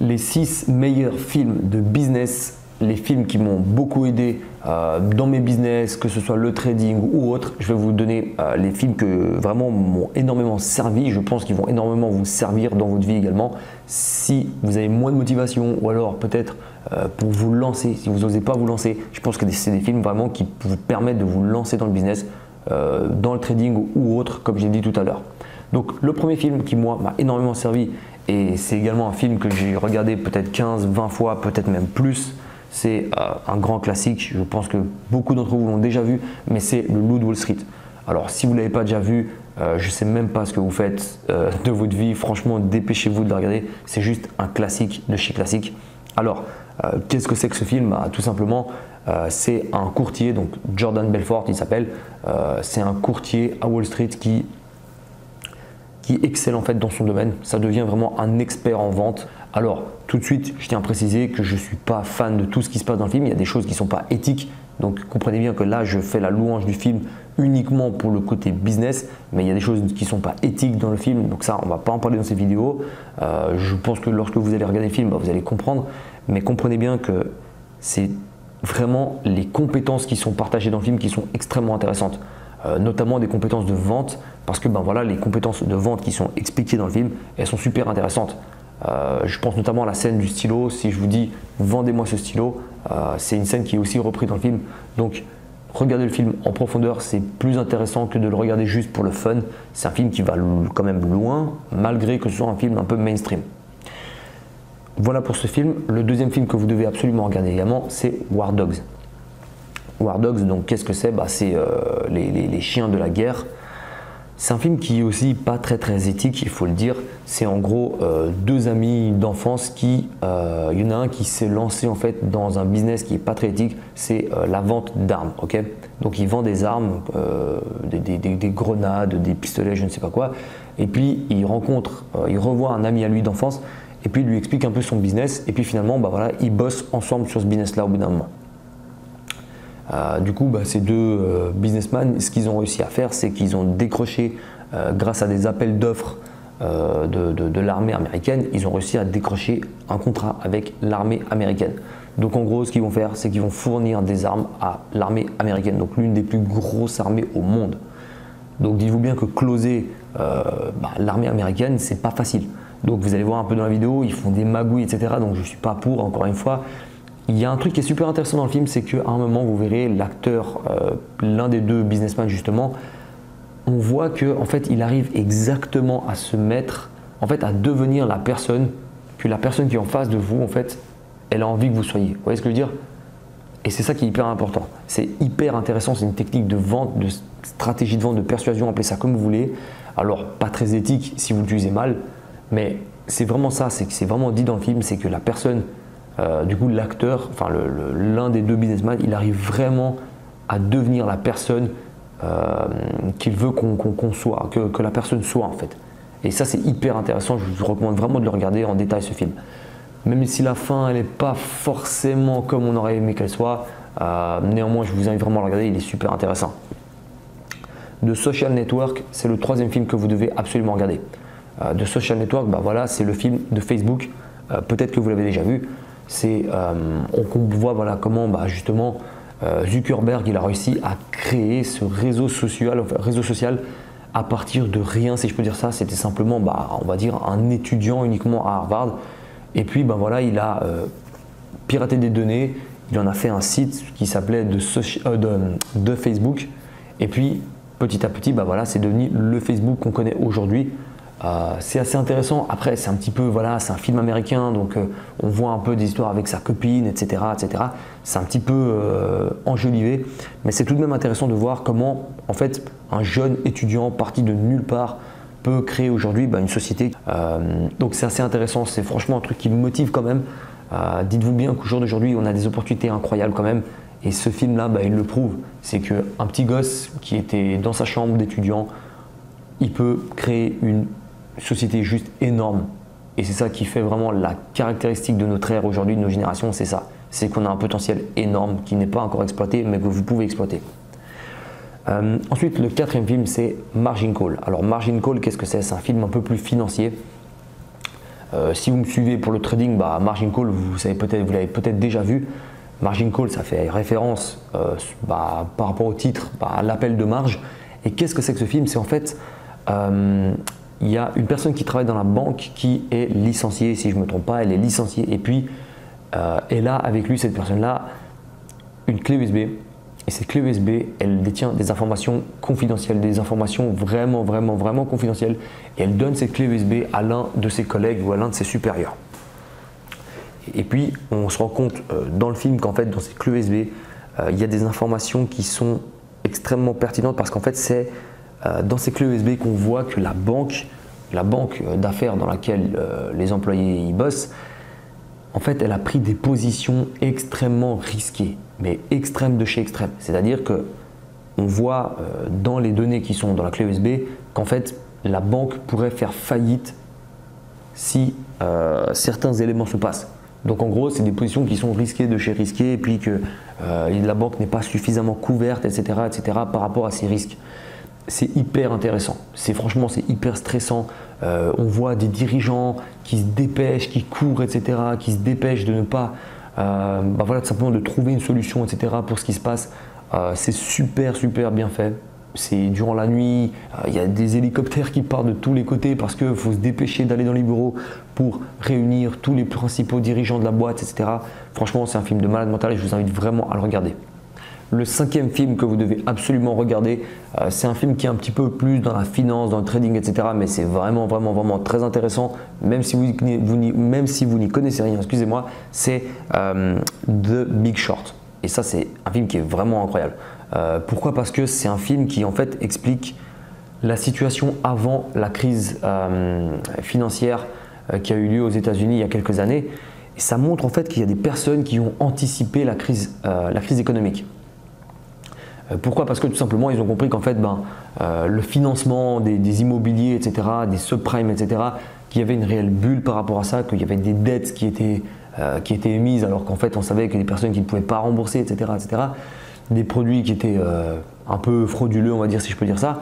les 6 meilleurs films de business, les films qui m'ont beaucoup aidé dans mes business, que ce soit le trading ou autre. Je vais vous donner les films que vraiment m'ont énormément servi. Je pense qu'ils vont énormément vous servir dans votre vie également. Si vous avez moins de motivation ou alors peut-être pour vous lancer, si vous n'osez pas vous lancer, je pense que c'est des films vraiment qui vous permettent de vous lancer dans le business, dans le trading ou autre, comme j'ai dit tout à l'heure. Donc le premier film qui moi m'a énormément servi, et c'est également un film que j'ai regardé peut-être 15, 20 fois, peut-être même plus. C'est un grand classique, je pense que beaucoup d'entre vous l'ont déjà vu, mais c'est le Loup de Wall Street. Alors si vous ne l'avez pas déjà vu, je ne sais même pas ce que vous faites de votre vie, franchement dépêchez-vous de le regarder, c'est juste un classique de chez classique. Alors qu'est-ce que c'est que ce film? Tout simplement, c'est un courtier, donc Jordan Belfort il s'appelle, c'est un courtier à Wall Street qui excelle en fait dans son domaine, ça devient vraiment un expert en vente. Alors tout de suite, je tiens à préciser que je ne suis pas fan de tout ce qui se passe dans le film, il y a des choses qui ne sont pas éthiques, donc comprenez bien que là je fais la louange du film uniquement pour le côté business, mais il y a des choses qui ne sont pas éthiques dans le film, donc ça on ne va pas en parler dans ces vidéos. Je pense que lorsque vous allez regarder le film, vous allez comprendre, mais comprenez bien que c'est vraiment les compétences qui sont partagées dans le film qui sont extrêmement intéressantes. Notamment des compétences de vente, parce que voilà, les compétences de vente qui sont expliquées dans le film, elles sont super intéressantes. Je pense notamment à la scène du stylo. Si je vous dis vendez-moi ce stylo, c'est une scène qui est aussi reprise dans le film. Donc regardez le film en profondeur, c'est plus intéressant que de le regarder juste pour le fun. C'est un film qui va quand même loin, malgré que ce soit un film un peu mainstream. Voilà pour ce film. Le deuxième film que vous devez absolument regarder également, c'est War Dogs. War Dogs, donc qu'est-ce que c'est? C'est les chiens de la guerre. C'est un film qui est aussi pas très éthique, il faut le dire. C'est en gros deux amis d'enfance qui, il y en a un qui s'est lancé en fait dans un business qui est pas très éthique, c'est la vente d'armes. Ok, donc il vend des armes, des grenades, des pistolets, je ne sais pas quoi. Et puis il revoit un ami à lui d'enfance et puis il lui explique un peu son business. Et puis finalement, voilà, ils bossent ensemble sur ce business-là au bout d'un moment. Du coup, ces deux businessmen, ce qu'ils ont réussi à faire, c'est qu'ils ont décroché, grâce à des appels d'offres de l'armée américaine, ils ont réussi à décrocher un contrat avec l'armée américaine. Donc en gros, ce qu'ils vont faire, c'est qu'ils vont fournir des armes à l'armée américaine, donc l'une des plus grosses armées au monde. Donc dites-vous bien que closer l'armée américaine, c'est pas facile. Donc vous allez voir un peu dans la vidéo, ils font des magouilles, etc. Donc je ne suis pas pour, encore une fois. Il y a un truc qui est super intéressant dans le film, c'est qu'à un moment, vous verrez l'acteur, l'un des deux businessmen justement, on voit que en fait, il arrive exactement à se mettre, en fait, à devenir la personne que la personne qui est en face de vous, en fait, elle a envie que vous soyez. Vous voyez ce que je veux dire? Et c'est ça qui est hyper important. C'est hyper intéressant, c'est une technique de vente, de stratégie de vente, de persuasion, appelez ça comme vous voulez. Alors, pas très éthique si vous l'utilisez mal, mais c'est vraiment ça, c'est que c'est vraiment dit dans le film, c'est que la personne, du coup l'acteur, enfin l'un des deux businessmen, il arrive vraiment à devenir la personne qu'il veut qu'on soit, que la personne soit en fait. Et ça c'est hyper intéressant, je vous recommande vraiment de le regarder en détail ce film. Même si la fin elle n'est pas forcément comme on aurait aimé qu'elle soit, néanmoins je vous invite vraiment à le regarder, il est super intéressant. The Social Network, c'est le troisième film que vous devez absolument regarder. The Social Network, voilà, c'est le film de Facebook, peut-être que vous l'avez déjà vu. On voit voilà, comment justement Zuckerberg il a réussi à créer ce réseau social à partir de rien, si je peux dire ça. C'était simplement on va dire un étudiant uniquement à Harvard, et puis voilà, il a piraté des données, il en a fait un site qui s'appelait de Facebook, et puis petit à petit voilà, c'est devenu le Facebook qu'on connaît aujourd'hui. C'est assez intéressant. Après, c'est un petit peu, voilà, c'est un film américain, donc on voit un peu des histoires avec sa copine, etc. C'est un petit peu enjolivé, mais c'est tout de même intéressant de voir comment, en fait, un jeune étudiant parti de nulle part peut créer aujourd'hui une société. Donc c'est assez intéressant, c'est franchement un truc qui me motive quand même. Dites-vous bien qu'au jour d'aujourd'hui, on a des opportunités incroyables quand même, et ce film-là, il le prouve. C'est qu'un petit gosse qui était dans sa chambre d'étudiant, il peut créer une société juste énorme, et c'est ça qui fait vraiment la caractéristique de notre ère aujourd'hui, de nos générations, c'est ça, c'est qu'on a un potentiel énorme qui n'est pas encore exploité mais que vous pouvez exploiter. Ensuite, le quatrième film, c'est Margin Call. Alors Margin Call, qu'est-ce que c'est? C'est un film un peu plus financier. Si vous me suivez pour le trading, margin call, vous l'avez peut-être déjà vu. Margin call, ça fait référence par rapport au titre, à l'appel de marge. Et qu'est-ce que c'est que ce film? C'est en fait, il y a une personne qui travaille dans la banque qui est licenciée, si je ne me trompe pas, elle est licenciée. Et puis, elle a avec lui, cette personne-là, une clé USB. Et cette clé USB, elle détient des informations confidentielles, des informations vraiment confidentielles. Et elle donne cette clé USB à l'un de ses collègues ou à l'un de ses supérieurs. Et puis, on se rend compte dans le film qu'en fait, dans cette clé USB, il y a des informations qui sont extrêmement pertinentes parce qu'en fait, c'est dans ces clés USB qu'on voit que la banque d'affaires dans laquelle les employés y bossent, en fait, elle a pris des positions extrêmement risquées, mais extrêmes de chez extrême. C'est-à-dire que on voit dans les données qui sont dans la clé USB qu'en fait, la banque pourrait faire faillite si certains éléments se passent. Donc en gros, c'est des positions qui sont risquées de chez risquées et puis que la banque n'est pas suffisamment couverte, etc., par rapport à ces risques. C'est hyper intéressant. Franchement, c'est hyper stressant. On voit des dirigeants qui se dépêchent, qui courent, etc., qui se dépêchent de ne pas, tout simplement de trouver une solution, etc., pour ce qui se passe. C'est super bien fait. C'est durant la nuit, il y a des hélicoptères qui partent de tous les côtés parce qu'il faut se dépêcher d'aller dans les bureaux pour réunir tous les principaux dirigeants de la boîte, etc. Franchement, c'est un film de malade mental et je vous invite vraiment à le regarder. Le cinquième film que vous devez absolument regarder, c'est un film qui est un petit peu plus dans la finance, dans le trading, etc. Mais c'est vraiment très intéressant, même si vous n'y connaissez rien, excusez-moi, c'est The Big Short. Et ça, c'est un film qui est vraiment incroyable. Pourquoi? Parce que c'est un film qui en fait explique la situation avant la crise financière qui a eu lieu aux États-Unis il y a quelques années. Et ça montre en fait qu'il y a des personnes qui ont anticipé la crise économique. Pourquoi? Parce que tout simplement, ils ont compris qu'en fait, le financement des immobiliers, etc., des subprimes, etc., qu'il y avait une réelle bulle par rapport à ça, qu'il y avait des dettes qui étaient émises alors qu'en fait, on savait que des personnes qui ne pouvaient pas rembourser, etc., des produits qui étaient un peu frauduleux, on va dire, si je peux dire ça.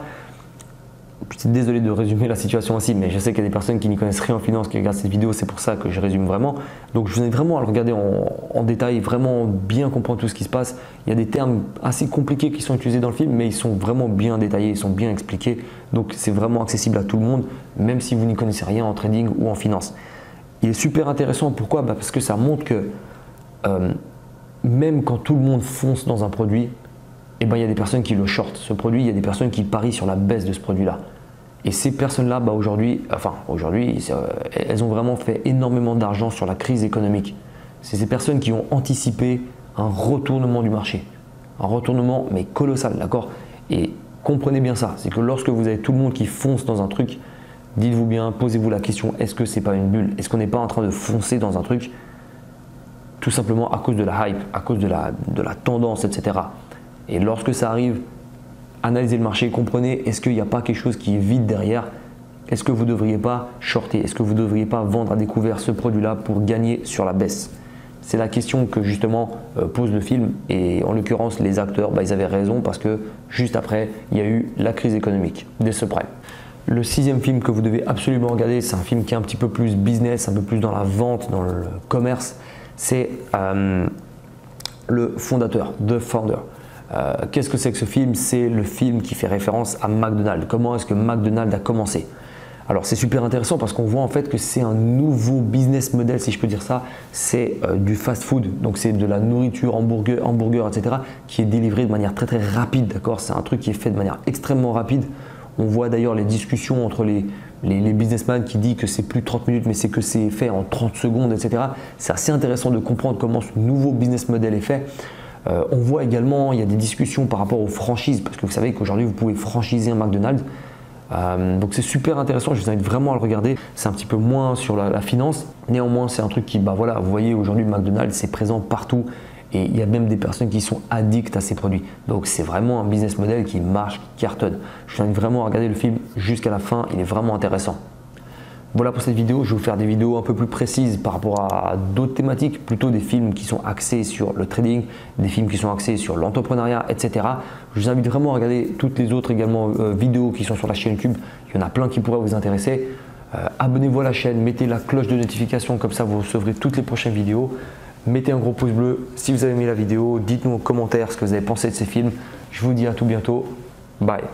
Désolé de résumer la situation ainsi, mais je sais qu'il y a des personnes qui n'y connaissent rien en finance qui regardent cette vidéo, c'est pour ça que je résume vraiment. Donc je vous invite vraiment à le regarder en détail, vraiment bien comprendre tout ce qui se passe. Il y a des termes assez compliqués qui sont utilisés dans le film, mais ils sont vraiment bien détaillés, ils sont bien expliqués. Donc c'est vraiment accessible à tout le monde, même si vous n'y connaissez rien en trading ou en finance. Il est super intéressant, pourquoi? Parce que ça montre que même quand tout le monde fonce dans un produit, il y a des personnes qui le shortent. Ce produit, il y a des personnes qui parient sur la baisse de ce produit-là. Et ces personnes-là, aujourd'hui, elles ont vraiment fait énormément d'argent sur la crise économique. C'est ces personnes qui ont anticipé un retournement du marché. Un retournement, mais colossal, d'accord? Et comprenez bien ça, c'est que lorsque vous avez tout le monde qui fonce dans un truc, dites-vous bien, posez-vous la question, est-ce que c'est pas une bulle? Est-ce qu'on n'est pas en train de foncer dans un truc tout simplement à cause de la hype, à cause de la tendance, etc. Et lorsque ça arrive, analysez le marché, comprenez, est-ce qu'il n'y a pas quelque chose qui est vide derrière? Est-ce que vous ne devriez pas shorter? Est-ce que vous ne devriez pas vendre à découvert ce produit-là pour gagner sur la baisse? C'est la question que justement pose le film et en l'occurrence les acteurs, ils avaient raison parce que juste après, il y a eu la crise économique des subprimes. Le sixième film que vous devez absolument regarder, c'est un film qui est un petit peu plus business, un peu plus dans la vente, dans le commerce, c'est le fondateur, The Founder. Qu'est-ce que c'est que ce film? C'est le film qui fait référence à McDonald's. Comment est-ce que McDonald's a commencé? Alors c'est super intéressant parce qu'on voit en fait que c'est un nouveau business model, si je peux dire ça. C'est du fast food, donc c'est de la nourriture, hamburger, etc. qui est délivré de manière très rapide, d'accord? C'est un truc qui est fait de manière extrêmement rapide. On voit d'ailleurs les discussions entre les businessmen qui disent que c'est plus 30 minutes mais c'est que c'est fait en 30 secondes, etc. C'est assez intéressant de comprendre comment ce nouveau business model est fait. On voit également, il y a des discussions par rapport aux franchises parce que vous savez qu'aujourd'hui vous pouvez franchiser un McDonald's. Donc c'est super intéressant, je vous invite vraiment à le regarder. C'est un petit peu moins sur la finance, néanmoins c'est un truc qui, vous voyez aujourd'hui McDonald's c'est présent partout et il y a même des personnes qui sont addictes à ces produits. Donc c'est vraiment un business model qui marche, qui cartonne. Je vous invite vraiment à regarder le film jusqu'à la fin, il est vraiment intéressant. Voilà pour cette vidéo, je vais vous faire des vidéos un peu plus précises par rapport à d'autres thématiques, plutôt des films qui sont axés sur le trading, des films qui sont axés sur l'entrepreneuriat, etc. Je vous invite vraiment à regarder toutes les autres également vidéos qui sont sur la chaîne YouTube. Il y en a plein qui pourraient vous intéresser. Abonnez-vous à la chaîne, mettez la cloche de notification, comme ça vous recevrez toutes les prochaines vidéos. Mettez un gros pouce bleu si vous avez aimé la vidéo. Dites-nous en commentaire ce que vous avez pensé de ces films. Je vous dis à tout bientôt. Bye.